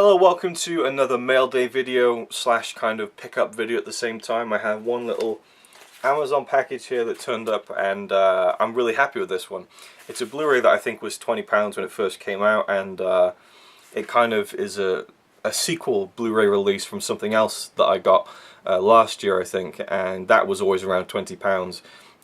Hello, welcome to another mail day video slash kind of pickup video at the same time. I have one little Amazon package here that turned up, and I'm really happy with this one. It's a Blu-ray that I think was £20 when it first came out, and it kind of is a sequel Blu-ray release from something else that I got last year, I think, and that was always around £20.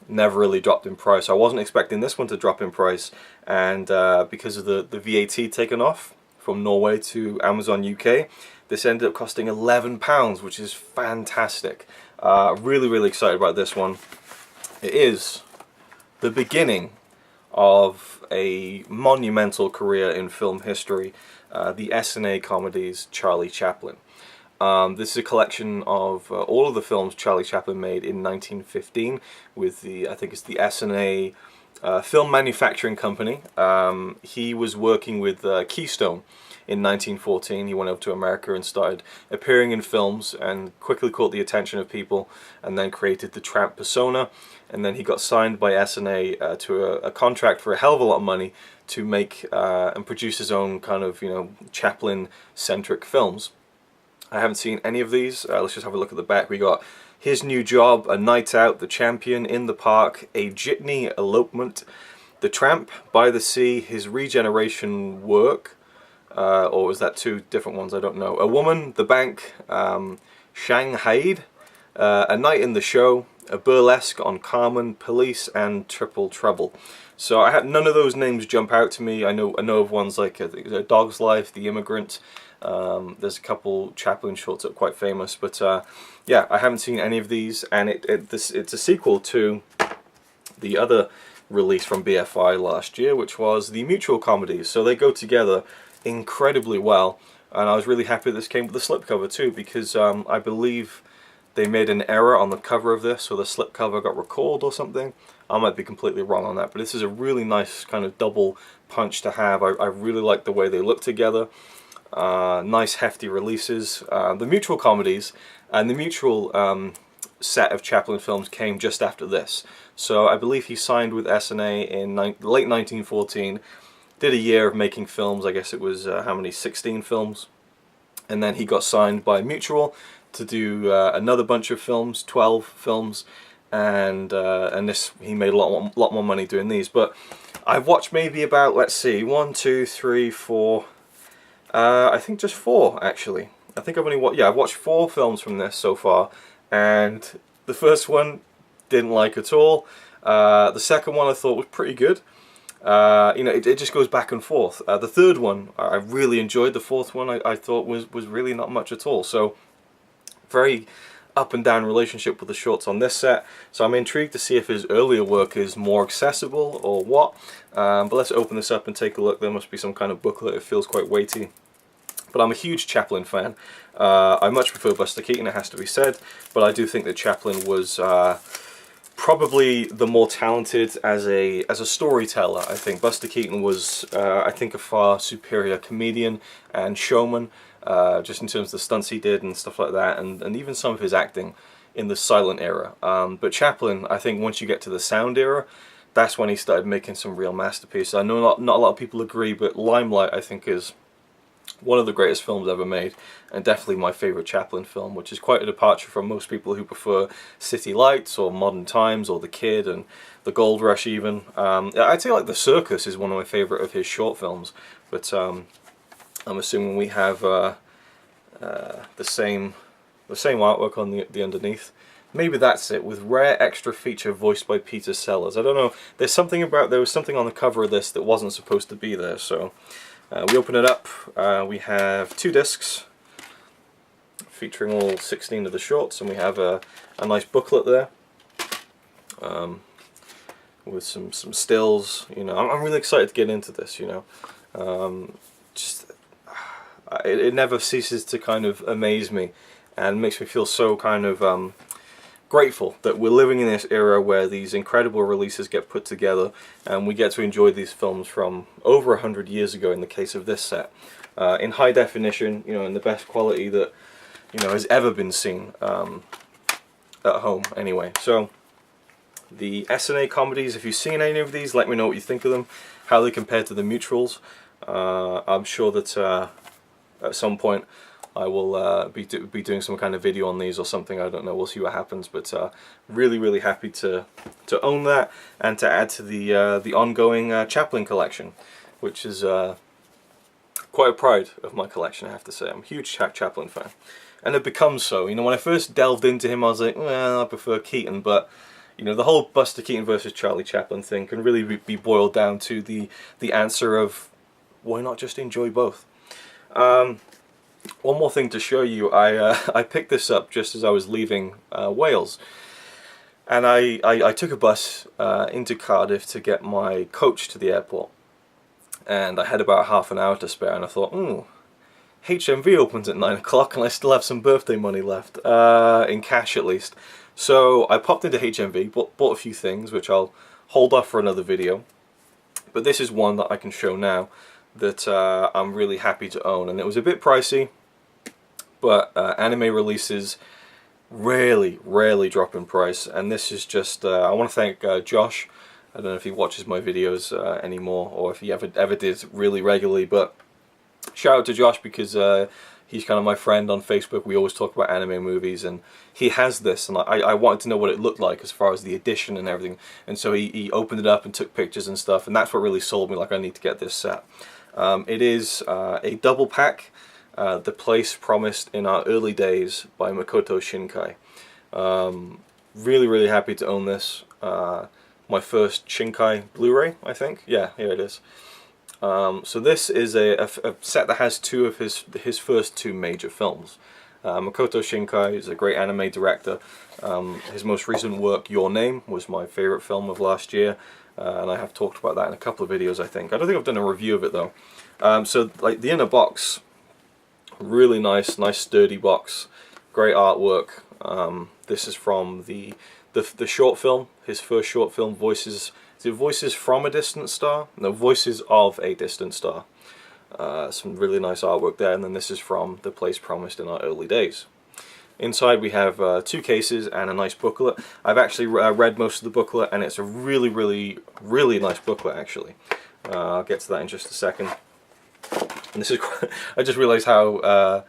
Never really dropped in price. I wasn't expecting this one to drop in price, and because of the VAT taken off from Norway to Amazon UK, this ended up costing £11, which is fantastic. Really excited about this one. It is the beginning of a monumental career in film history, the S&A comedies Charlie Chaplin. This is a collection of all of the films Charlie Chaplin made in 1915 with I think it's the S&A film manufacturing company. He was working with Keystone in 1914. He went over to America and started appearing in films and quickly caught the attention of people, and then created the tramp persona, and then he got signed by S&A to a contract for a hell of a lot of money to make and produce his own kind of, Chaplin-centric films. I haven't seen any of these. Let's just have a look at the back. We got His New Job, A Night Out, The Champion, In the Park, A Jitney Elopement, The Tramp, By the Sea, His Regeneration Work, or was that two different ones? I don't know. A Woman, The Bank, Shanghai, A Night in the Show, A Burlesque on Carmen, Police, and Triple Trouble. So I had none of those names jump out to me. I know of ones like A Dog's Life, The Immigrant. There's a couple Chaplin shorts that are quite famous, but yeah, I haven't seen any of these, and it's a sequel to the other release from BFI last year, which was the Mutual comedies. So they go together incredibly well, and I was really happy this came with a slipcover too, because I believe they made an error on the cover of this, so the slipcover got recalled or something. I might be completely wrong on that, but this is a really nice kind of double punch to have. I really like the way they look together. Nice hefty releases. The Mutual comedies and the Mutual set of Chaplin films came just after this. So I believe he signed with S&A in late 1914, did a year of making films. I guess it was, 16 films. And then he got signed by Mutual to do another bunch of films, 12 films, and this, he made a lot more money doing these. But I've watched maybe about, let's see, 1, 2, 3, 4... I think just 4 actually. I think I've watched 4 films from this so far, and the first one didn't like at all. The second one I thought was pretty good. It just goes back and forth. The third one I really enjoyed. The fourth one I thought was really not much at all. So very up and down relationship with the shorts on this set. So I'm intrigued to see if his earlier work is more accessible or what. But let's open this up and take a look. There must be some kind of booklet. It feels quite weighty. But I'm a huge Chaplin fan. I much prefer Buster Keaton, it has to be said, but I do think that Chaplin was probably the more talented as a storyteller. I think Buster Keaton was, I think, a far superior comedian and showman, just in terms of the stunts he did and stuff like that, and even some of his acting in the silent era. But Chaplin, I think once you get to the sound era, that's when he started making some real masterpieces. I know not a lot of people agree, but Limelight, I think, is one of the greatest films ever made, and definitely my favourite Chaplin film, which is quite a departure from most people who prefer City Lights or Modern Times or The Kid and The Gold Rush even. I'd say like The Circus is one of my favourite of his short films, but I'm assuming we have the same artwork on the underneath. Maybe that's it, with rare extra feature voiced by Peter Sellers. I don't know, there was something on the cover of this that wasn't supposed to be there, so we open it up. We have 2 discs featuring all 16 of the shorts, and we have a nice booklet there with some stills. I'm really excited to get into this. It never ceases to kind of amaze me, and makes me feel so kind of grateful that we're living in this era where these incredible releases get put together, and we get to enjoy these films from over 100 years ago in the case of this set, in high definition, in the best quality that has ever been seen at home anyway. So the S&A comedies, if you've seen any of these, let me know what you think of them, how they compare to the Mutuals. I'm sure that at some point I will be doing some kind of video on these or something. I don't know. We'll see what happens. But really happy to own that and to add to the ongoing Chaplin collection, which is quite a pride of my collection, I have to say. I'm a huge Chaplin fan, and it becomes so. You know, when I first delved into him, I was like, well, I prefer Keaton, but you know, the whole Buster Keaton versus Charlie Chaplin thing can really be boiled down to the answer of why not just enjoy both. One more thing to show you, I picked this up just as I was leaving Wales, and I took a bus into Cardiff to get my coach to the airport, and I had about half an hour to spare, and I thought, HMV opens at 9 o'clock and I still have some birthday money left, in cash at least. So I popped into HMV, bought a few things which I'll hold off for another video, but this is one that I can show now that I'm really happy to own. And it was a bit pricey, but anime releases rarely drop in price, and this is just I want to thank Josh. I don't know if he watches my videos anymore, or if he ever did really regularly, but shout out to Josh, because he's kind of my friend on Facebook. We always talk about anime movies, and he has this, and I wanted to know what it looked like as far as the edition and everything, and so he opened it up and took pictures and stuff, and that's what really sold me, like, I need to get this set. It is a double pack, The Place Promised in Our Early Days by Makoto Shinkai. Really happy to own this. My first Shinkai Blu-ray, I think. Yeah, here it is. So this is a set that has two of his first two major films. Makoto Shinkai is a great anime director. His most recent work, Your Name, was my favorite film of last year, and I have talked about that in a couple of videos, I think. I don't think I've done a review of it though. So like the inner box, really nice sturdy box, great artwork. This is from the short film, his first short film, Voices. Is it Voices from a Distant Star? No, Voices of a Distant Star. Some really nice artwork there, and then this is from The Place Promised in Our Early Days. Inside we have two cases and a nice booklet. I've actually read most of the booklet, and it's a really nice booklet actually. I'll get to that in just a second. And this is I just realized how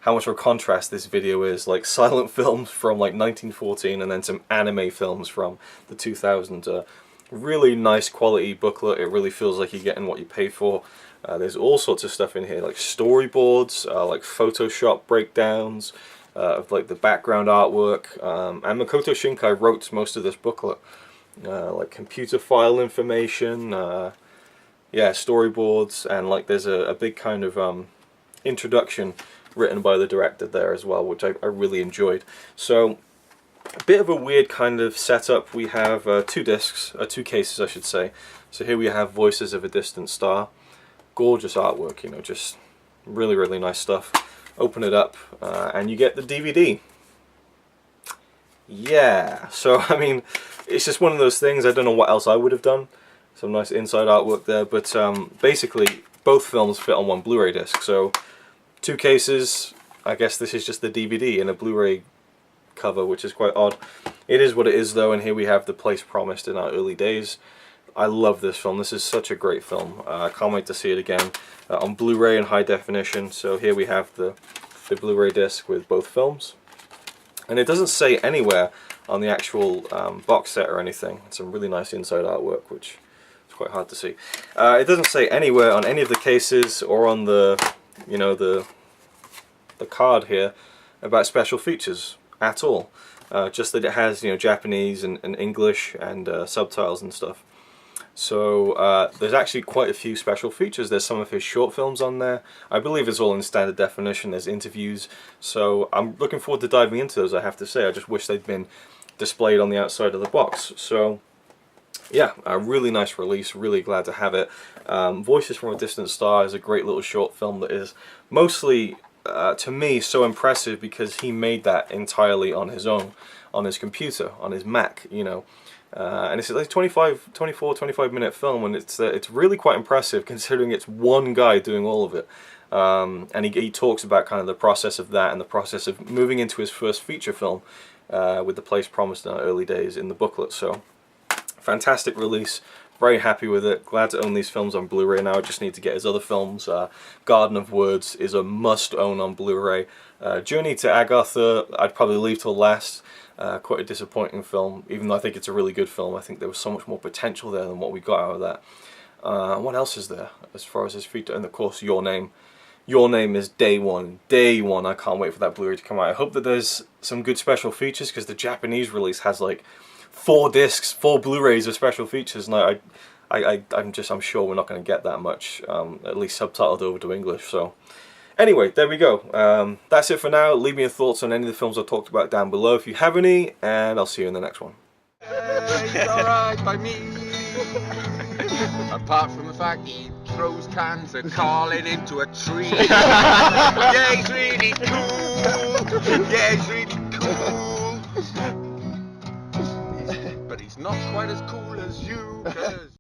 much of a contrast this video is. Like silent films from like 1914, and then some anime films from the 2000s. Really nice quality booklet. It really feels like you're getting what you pay for. There's all sorts of stuff in here, like storyboards, like Photoshop breakdowns of like the background artwork. And Makoto Shinkai wrote most of this booklet, like computer file information, yeah, storyboards, and like there's a big kind of introduction written by the director there as well, which I really enjoyed. So a bit of a weird kind of setup. We have two discs, two cases I should say. So here we have Voices of a Distant Star. Gorgeous artwork, you know, just really nice stuff. Open it up and you get the DVD. Yeah, so I mean, it's just one of those things. I don't know what else I would have done. Some nice inside artwork there, but basically both films fit on one Blu-ray disc. So two cases. I guess this is just the DVD in a Blu-ray cover, which is quite odd. It is what it is though, and here we have The Place Promised in Our Early Days. I love this film. This is such a great film. I can't wait to see it again on Blu-ray in high definition. So here we have the Blu-ray disc with both films, and it doesn't say anywhere on the actual box set or anything. Some really nice inside artwork, which is quite hard to see. It doesn't say anywhere on any of the cases or on the, you know, the card here about special features at all. Just that it has, you know, Japanese and English and subtitles and stuff. So there's actually quite a few special features. There's some of his short films on there. I believe it's all in standard definition. There's interviews. So I'm looking forward to diving into those, I have to say. I just wish they'd been displayed on the outside of the box. So yeah, a really nice release. Really glad to have it. Voices from a Distant Star is a great little short film that is mostly, to me, so impressive because he made that entirely on his own, on his computer, on his Mac, you know. And it's like 25 minute film, and it's really quite impressive considering it's one guy doing all of it. And he talks about kind of the process of that and the process of moving into his first feature film with The Place Promised in Our Early Days in the booklet. So fantastic release, Very happy with it. Glad to own these films on Blu-ray now. I just need to get his other films. Garden of Words is a must-own on Blu-ray. Journey to Agartha, I'd probably leave till last. Quite a disappointing film, even though I think it's a really good film. I think there was so much more potential there than what we got out of that. What else is there as far as his feature? And of course, Your Name. Your Name is day one. Day one. I can't wait for that Blu-ray to come out. I hope that there's some good special features, because the Japanese release has like 4 discs, 4 Blu-rays of special features, and I'm sure we're not going to get that much, at least subtitled over to English. So anyway, there we go. That's it for now. Leave me your thoughts on any of the films I talked about down below if you have any, and I'll see you in the next one. It's alright by me. Apart from the fact he throws cans of Carlin into a tree. Yeah, he's really cool. Yeah, he's really cool. But he's not quite as cool as you.